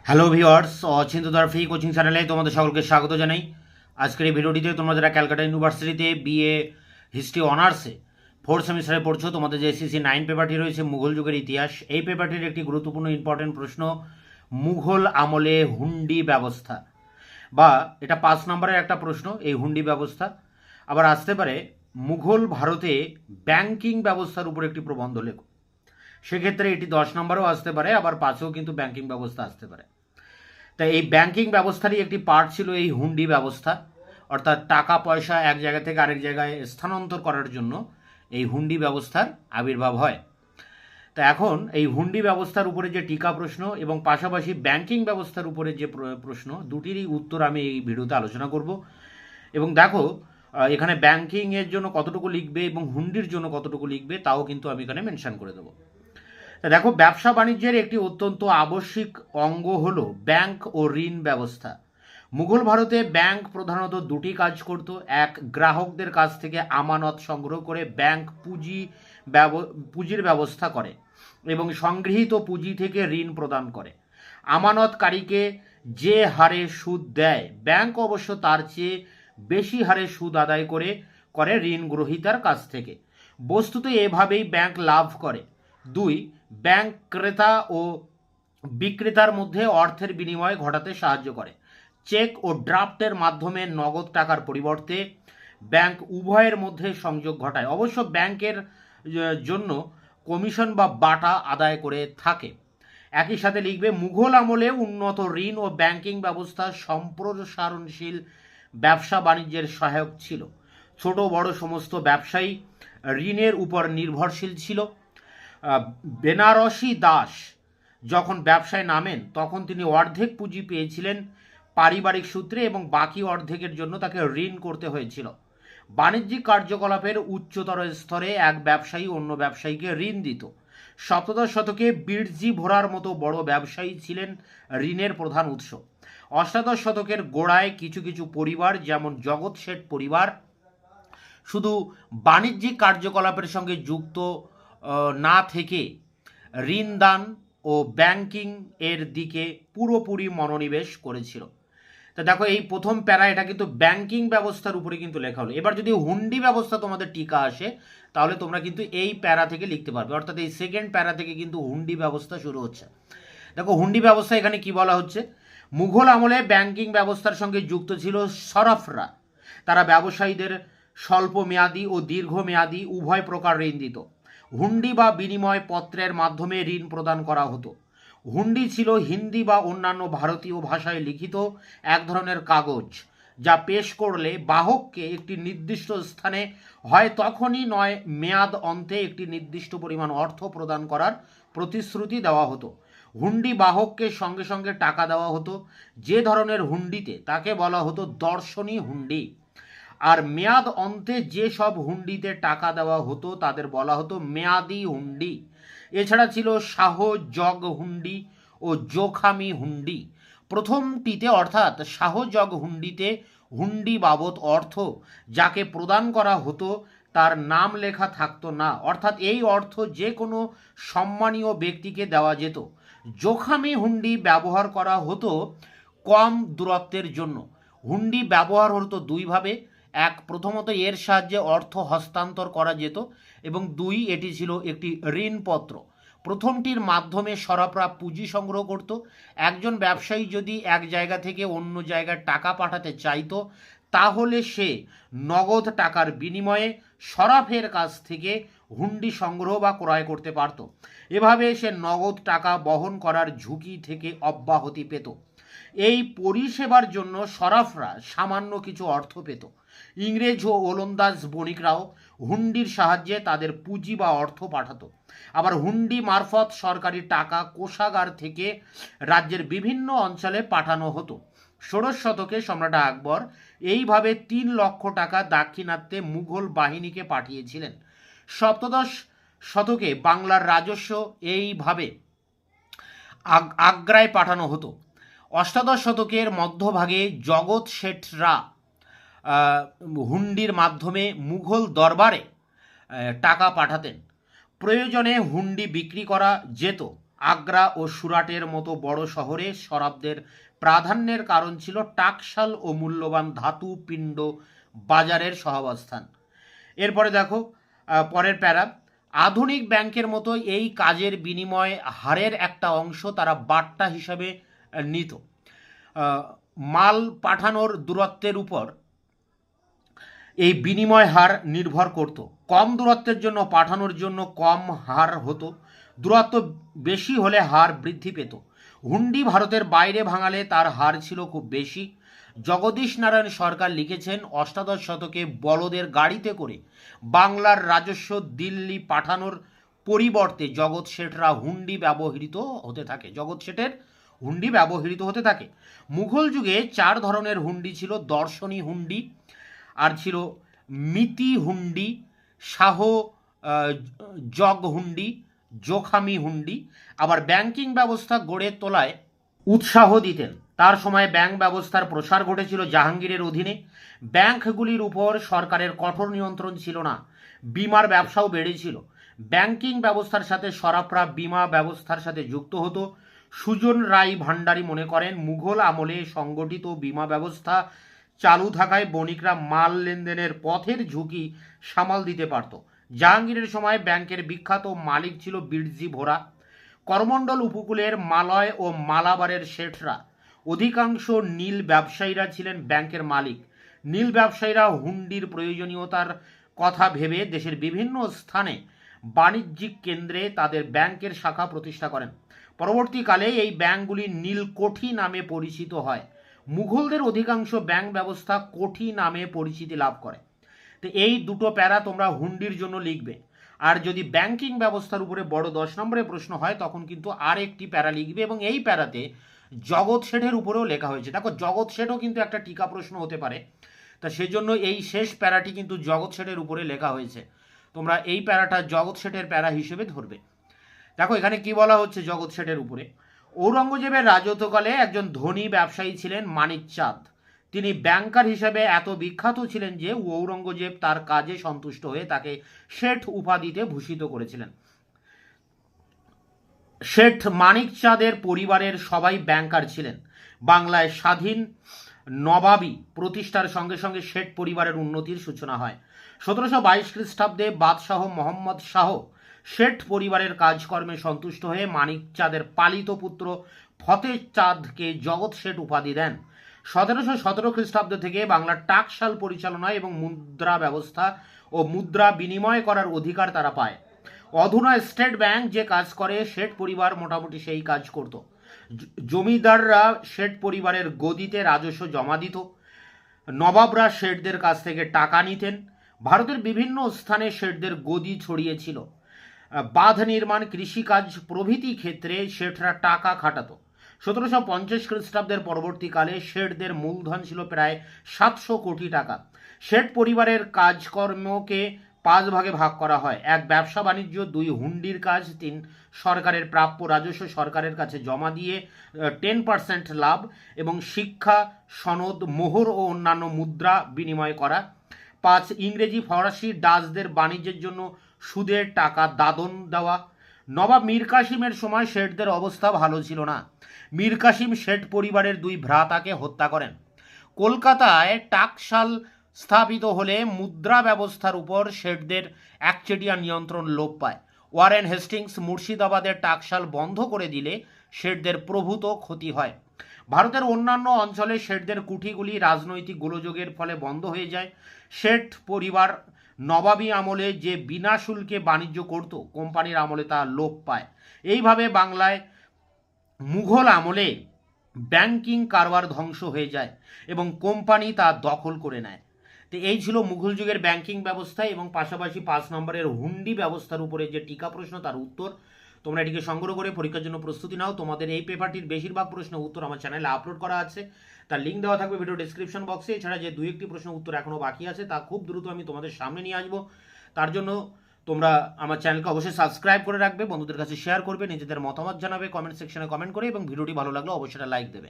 Hello viewers, অচিন্তদার free coaching চ্যানেলে তোমাদের সকলকে স্বাগত জানাই। আজকের এই ভিডিওটিতে তোমরা যারা ক্যালকাটা ইউনিভার্সিটিতে বিএ হিস্ট্রি অনার্সে ফোর্থ সেমিস্টারে পড়ছো, তোমাদের যে এসএসসি 9 পেপারটি রয়েছে মুঘল যুগের ইতিহাস, এই পেপারটির একটি গুরুত্বপূর্ণ ইম্পর্টেন্ট প্রশ্ন, মুঘল আমলে হুন্ডি ব্যবস্থা, বা এটা 5 নম্বরের একটা প্রশ্ন। এই হুন্ডি ব্যবস্থা আবার আসতে পারে মুঘল ভারতে ব্যাংকিং ব্যবস্থার উপর একটি প্রবন্ধ লেখো, সেক্ষেত্রে এটি 10 নম্বরেও আসতে পারে, আবার 5এও কিন্তু ব্যাংকিং ব্যবস্থা আসতে পারে। তাই এই ব্যাংকিং ব্যবস্থারই একটি পার্ট ছিল এই হুন্ডি ব্যবস্থা, অর্থাৎ টাকা পয়সা এক জায়গা থেকে আরেক জায়গায় স্থানান্তর করার জন্য এই হুন্ডি ব্যবস্থার আবির্ভাব হয়। তা এখন এই হুন্ডি ব্যবস্থার উপরে যে টিকা প্রশ্ন এবং পাশাপাশি ব্যাংকিং ব্যবস্থার উপরে যে প্রশ্ন, দুটিরই উত্তর আমি এই ভিডিওতে আলোচনা করব। এবং দেখো এখানে ব্যাংকিংয়ের জন্য কতটুকু লিখবে এবং হুন্ডির জন্য কতটুকু লিখবে তাও কিন্তু আমি এখানে মেনশন করে দেবো। দেখো, ব্যবসা বাণিজ্যের একটি অত্যন্ত আবশ্যিক অঙ্গ হল ব্যাংক ও ঋণ ব্যবস্থা। মুঘল ভারতে ব্যাংক প্রধানত দুটি কাজ করত। এক, গ্রাহকদের কাছ থেকে আমানত সংগ্রহ করে ব্যাংক পুঁজির ব্যবস্থা করে এবং সংগৃহীত পুঁজি থেকে ঋণ প্রদান করে। আমানতকারীকে যে হারে সুদ দেয়, ব্যাংক অবশ্য তার চেয়ে বেশি হারে সুদ আদায় করে ঋণ গ্রহীতার কাছ থেকে। বস্তুত এভাবেই ব্যাংক লাভ করে। দুই, ব্যাংক ক্রেতা ও বিক্রেতার মধ্যে অর্থের বিনিময় ঘটাতে সাহায্য করে। চেক ও ড্রাফটের মাধ্যমে নগদ টাকার পরিবর্তে ব্যাংক উভয়ের মধ্যে সংযোগ ঘটায়। অবশ্য ব্যাংকের জন্য কমিশন বা বাটা আদায় করে থাকে। একই সাথে লিখবে, মুঘল আমলে উন্নত ঋণ ও ব্যাংকিং ব্যবস্থা সম্প্রসারণশীল ব্যবসা বাণিজ্যের সহায়ক ছিল। ছোট বড় সমস্ত ব্যবসায়ী ঋণের উপর নির্ভরশীল ছিল। বেনারসি দাস যখন ব্যবসায় নামেন তখন তিনি অর্ধেক পুঁজি পেয়েছিলেন পারিবারিক সূত্রে এবং বাকি অর্ধেকের জন্য তাকে ঋণ করতে হয়েছিল। বাণিজ্যিক কার্যকলাপের উচ্চতর স্তরে এক ব্যবসায়ী অন্য ব্যবসায়ীকে ঋণ দিত। সপ্তদশ শতকে বিরজি ভোরার মতো বড় ব্যবসায়ী ছিলেন ঋণের প্রধান উৎস। অষ্টাদশ শতকের গোড়ায় কিছু কিছু পরিবার, যেমন জগৎ শেঠ পরিবার, শুধু বাণিজ্যিক কার্যকলাপের সঙ্গে যুক্ত না থেকে ঋণ দান ও ব্যাংকিং এর দিকে পুরোপুরি মনোনিবেশ করেছিল। তা দেখো, এই প্রথম প্যারা এটা কিন্তু ব্যাংকিং ব্যবস্থার উপরে কিন্তু লেখা হলো। এবার যদি হুন্ডি ব্যবস্থা তোমাদের টিকা আসে তাহলে তোমরা কিন্তু এই প্যারা থেকে লিখতে পারবে, অর্থাৎ এই সেকেন্ড প্যারা থেকে কিন্তু হুন্ডি ব্যবস্থা শুরু হচ্ছে। দেখো, হুন্ডি ব্যবস্থা এখানে কি বলা হচ্ছে, মুঘল আমলে ব্যাংকিং ব্যবস্থার সঙ্গে যুক্ত ছিল সরাফরা। তারা ব্যবসায়ীদের স্বল্প মেয়াদী ও দীর্ঘমেয়াদী উভয় প্রকার ঋণ দিত। হুন্ডি বা বিনিময় পত্রের মাধ্যমে ঋণ প্রদান করা হতো। হুন্ডি ছিল হিন্দি বা অন্যান্য ভারতীয় ভাষায় লিখিত এক ধরনের কাগজ, যা পেশ করলে বাহককে একটি নির্দিষ্ট স্থানে হয় তখনই নয় মেয়াদ অন্তে একটি নির্দিষ্ট পরিমাণ অর্থ প্রদান করার প্রতিশ্রুতি দেওয়া হতো। হুন্ডি বাহককে সঙ্গে সঙ্গে টাকা দেওয়া হতো। যে ধরনের হুন্ডিতে তাকে বলা হতো দর্শনী হুন্ডি। আর মেয়াদ অন্তে যে সব হুন্ডিতে টাকা দেওয়া হতো তাদের বলা হতো মেয়াদি হুন্ডি। এছাড়া ছিল শাহজগ হুন্ডি ও জোখামি হুন্ডি। প্রথমটিতে অর্থাৎ শাহজগ হুন্ডিতে হুন্ডি বাবদ অর্থ যাকে প্রদান করা হতো তার নাম লেখা থাকতো না, অর্থাৎ এই অর্থ যে কোনো সম্মানীয় ব্যক্তিকে দেওয়া যেত। জোখামি হুন্ডি ব্যবহার করা হতো কম দূরত্বের জন্য। হুন্ডি ব্যবহার হতো দুইভাবে। এক, প্রথমত এর সাহায্যে অর্থ হস্তান্তর করা যেত, এবং দুই, এটি ছিল একটি ঋণপত্র। প্রথমটির মাধ্যমে সরাফরা পুঁজি সংগ্রহ করত। একজন ব্যবসায়ী যদি এক জায়গা থেকে অন্য জায়গায় টাকা পাঠাতে চাইতো তাহলে সে নগদ টাকার বিনিময়ে সরাফের কাছ থেকে হুন্ডি সংগ্রহ বা ক্রয় করতে পারত। এভাবে সে নগদ টাকা বহন করার ঝুঁকি থেকে অব্যাহতি পেত। এই পরিষেবার জন্য সরাফরা সামান্য কিছু অর্থ পেত। ইংরেজ ও ওলন্দাজ বণিকরাও হুন্ডির সাহায্যে তাদের পুঁজি বা অর্থ পাঠাতো। আবার হুন্ডি মারফত সরকারি টাকা কোষাগার থেকে রাজ্যের বিভিন্ন অঞ্চলে পাঠানো হতো। ষোড়শ শতকে সম্রাট আকবর এইভাবে 3 লক্ষ টাকা দাক্ষিণাত্যে মুঘল বাহিনীকে পাঠিয়েছিলেন। সপ্তদশ শতকে বাংলার রাজস্ব এইভাবে আগ্রায় পাঠানো হতো। অষ্টাদশ শতকের মধ্যভাগে জগৎ শেঠরা হুন্ডির মাধ্যমে মুঘল দরবারে টাকা পাঠাতেন। প্রয়োজনে হুন্ডি বিক্রি করা যেত, আগ্রা ও সুরাটের মতো বড় শহরে শরাবদের প্রাধান্যের কারণ ছিল টাকশাল ও মূল্যবান ধাতু পিণ্ড বাজারের সহাবস্থান। এরপরে দেখো পরের প্যারা, আধুনিক ব্যাংকের মতো এই কাজের বিনিময় হারের একটা অংশ তারা বাট্টা হিসাবে নিত। মাল পাঠানোর দূরত্বের উপর এই বিনিময় হার নির্ভর করত। কম দূরত্বের জন্য পাঠানোর জন্য কম হার হতো, দূরত্ব বেশি হলে হার বৃদ্ধি পেত। হুন্ডি ভারতের বাইরে ভাঙালে তার হার ছিল খুব বেশি। জগদীশ নারায়ণ সরকার লিখেছেন, অষ্টাদশ শতকে বলদের গাড়িতে করে বাংলার রাজস্ব দিল্লি পাঠানোর পরিবর্তে জগৎ শেঠরা হুন্ডি ব্যবহৃত হতে থাকে। জগৎ শেঠের হুন্ডি ব্যবহৃত হতে থাকে। মুঘল যুগে 4 ধরনের হুন্ডি ছিল: দর্শনী হুন্ডি, আর ছিল মিতি হুন্ডি, শাহ জগ হুন্ডি, জোখামি হুন্ডি। আবার ব্যাংকিং ব্যবস্থা গড়ে তোলায় উৎসাহ দিতেন। তার সময় ব্যাংক ব্যবস্থার প্রসার ঘটেছিল জাহাঙ্গীরের অধীনে। ব্যাংকগুলির উপর সরকারের কঠোর নিয়ন্ত্রণ ছিল না। বিমার ব্যবসাও বেড়েছিল। ব্যাংকিং ব্যবস্থার সাথে সরাফরা বিমা ব্যবস্থার সাথে যুক্ত হতো। সুজন রায় ভান্ডারী মনে করেন, মুঘল আমলে সংগঠিত বিমা ব্যবস্থা চালু থাকায় বণিকরা মাল লেনদেনের পথের ঝুঁকি সামাল দিতে পারত। জাহাঙ্গীরের সময় ব্যাংকের বিখ্যাত মালিক ছিল বিরজি ভোরা। করমণ্ডল উপকূলের মালয় ও মালাবারের শেঠরা, অধিকাংশ নীল ব্যবসায়ীরা ছিলেন ব্যাংকের মালিক। নীল ব্যবসায়ীরা হুন্ডির প্রয়োজনীয়তার কথা ভেবে দেশের বিভিন্ন স্থানে বাণিজ্যিক কেন্দ্রে তাদের ব্যাংকের শাখা প্রতিষ্ঠা করেন। পরবর্তীকালে এই ব্যাংকগুলি নীলকোঠি নামে পরিচিত হয়। মুঘলদের অধিকাংশ ব্যাংক ব্যবস্থা কোঠি নামে পরিচিতি লাভ করে। তো এই দুটো প্যারা তোমরা হুন্ডির জন্য লিখবে। আর যদি ব্যাংকিং ব্যবস্থার উপরে বড় 10 নম্বরের প্রশ্ন হয় তখন কিন্তু আর একটি প্যারা লিখবে, এবং এই প্যারাতে জগৎ শেঠের উপরেও লেখা হয়েছে। দেখো, জগৎ শেঠও কিন্তু একটা টিকা প্রশ্ন হতে পারে, তা সেজন্য এই শেষ প্যারাটি কিন্তু জগৎ শেঠের উপরে লেখা হয়েছে। তোমরা এই প্যারাটা জগৎ শেঠের প্যারা হিসেবে ধরবে। দেখো এখানে কি বলা হচ্ছে জগৎ শেঠের উপরে। ঔরঙ্গজেবের রাজত্বকালে একজন ধনী ব্যবসায়ী ছিলেন মানিক চাঁদ। তিনি ব্যাংকার হিসেবে এত বিখ্যাত ছিলেন যে ঔরঙ্গজেব তার কাজে সন্তুষ্ট হয়ে তাকে শেঠ উপাধিতে ভূষিত করেছিলেন। শেঠ মানিক চাঁদের পরিবারের সবাই ব্যাংকার ছিলেন। বাংলায় স্বাধীন নবাবী প্রতিষ্ঠার সঙ্গে সঙ্গে শেঠ পরিবারের উন্নতির সূচনা হয়। 1722 খ্রিস্টাব্দে বাদশাহ মোহাম্মদ শাহ শেঠ পরিবারের কাজকর্মে সন্তুষ্ট হয়ে মানিক চাঁদের পালিত পুত্র ফতেহ চাঁদকে জগৎ শেঠ উপাধি দেন। 1717 খ্রিস্টাব্দ থেকে বাংলার টাকশাল পরিচালনা এবং মুদ্রা ব্যবস্থা ও মুদ্রা বিনিময় করার অধিকার তারা পায়। অধুনা স্টেট ব্যাংক যে কাজ করে, শেঠ পরিবার মোটামুটি সেই কাজ করত। জমিদাররা শেঠ পরিবারের গদিতে রাজস্ব জমা দিত। নবাবরা শেঠদের কাছ থেকে টাকা নিতেন। ভারতের বিভিন্ন স্থানে শেঠদের গদি ছড়িয়েছিল। বাঁধ নির্মাণ, কৃষিকাজ প্রভৃতি ক্ষেত্রে শেঠরা টাকা খাটাতো। 1750 খ্রিস্টাব্দের পরবর্তীকালে শেঠদের মূলধন ছিল প্রায় 700 কোটি টাকা। শেঠ পরিবারের কাজকর্মকে 5 ভাগে ভাগ করা হয়: 1 ব্যবসা বাণিজ্য, 2 হুন্ডির কাজ, 3 সরকারের প্রাপ্য রাজস্ব সরকারের কাছে জমা দিয়ে 10% লাভ, এবং শিক্ষা, সনদ, মোহর ও অন্যান্য মুদ্রা বিনিময় করা। 5 ইংরেজি, ফরাসি, ডাচদের বাণিজ্যের জন্য সুদের টাকা দাদন দেওয়া। নবাব মীর কাসিমের সময় শেঠদের অবস্থা ভালো ছিল না। মীর কাসিম শেঠ পরিবারের 2 ভ্রাতাকে হত্যা করেন। কলকাতায় টাকশাল স্থাপিত হলে মুদ্রা ব্যবস্থার উপর শেঠদের একচেটিয়া নিয়ন্ত্রণ লোপ পায়। ওয়ারেন হেস্টিংস মুর্শিদাবাদের টাকশাল বন্ধ করে দিলে শেঠদের প্রভূত ক্ষতি হয়। ভারতের অন্যান্য অঞ্চলে শেঠদের কুঠিগুলি রাজনৈতিক গোলযোগের ফলে বন্ধ হয়ে যায়। শেঠ পরিবার নবাবী আমলে যে বিনা শুল্কে বাণিজ্য করত, কোম্পানির আমলে তা লোপ পায়। এইভাবে বাংলায় মুঘল আমলে ব্যাংকিং কারবার ধ্বংস হয়ে যায় এবং কোম্পানি তা দখল করে নেয়। তো এই ছিল মুঘল যুগের ব্যাংকিং ব্যবস্থা এবং পাশাপাশি 5 নম্বরের হুন্ডি ব্যবস্থার উপরে যে টিকা প্রশ্ন তার উত্তর। তোমরা এটিকে সংগ্রহ করে পরীক্ষার জন্য প্রস্তুতি নাও। তোমাদের এই পেপারটির বেশিরভাগ প্রশ্ন উত্তর আমার চ্যানেলে আপলোড করা আছে, তার লিঙ্ক দেওয়া থাকবে ভিডিও ডেসক্রিপশন বক্সে। এছাড়া যে 2-1টি প্রশ্ন উত্তর এখনও বাকি আছে তা খুব দ্রুত আমি তোমাদের সামনে নিয়ে আসবো। তার জন্য তোমরা আমার চ্যানেলকে অবশ্যই সাবস্ক্রাইব করে রাখবে, বন্ধুদের কাছে শেয়ার করবে, নিজেদের মতামত জানাবে কমেন্ট সেকশনে কমেন্ট করে, এবং ভিডিওটি ভালো লাগলে অবশ্যই লাইক দেবে।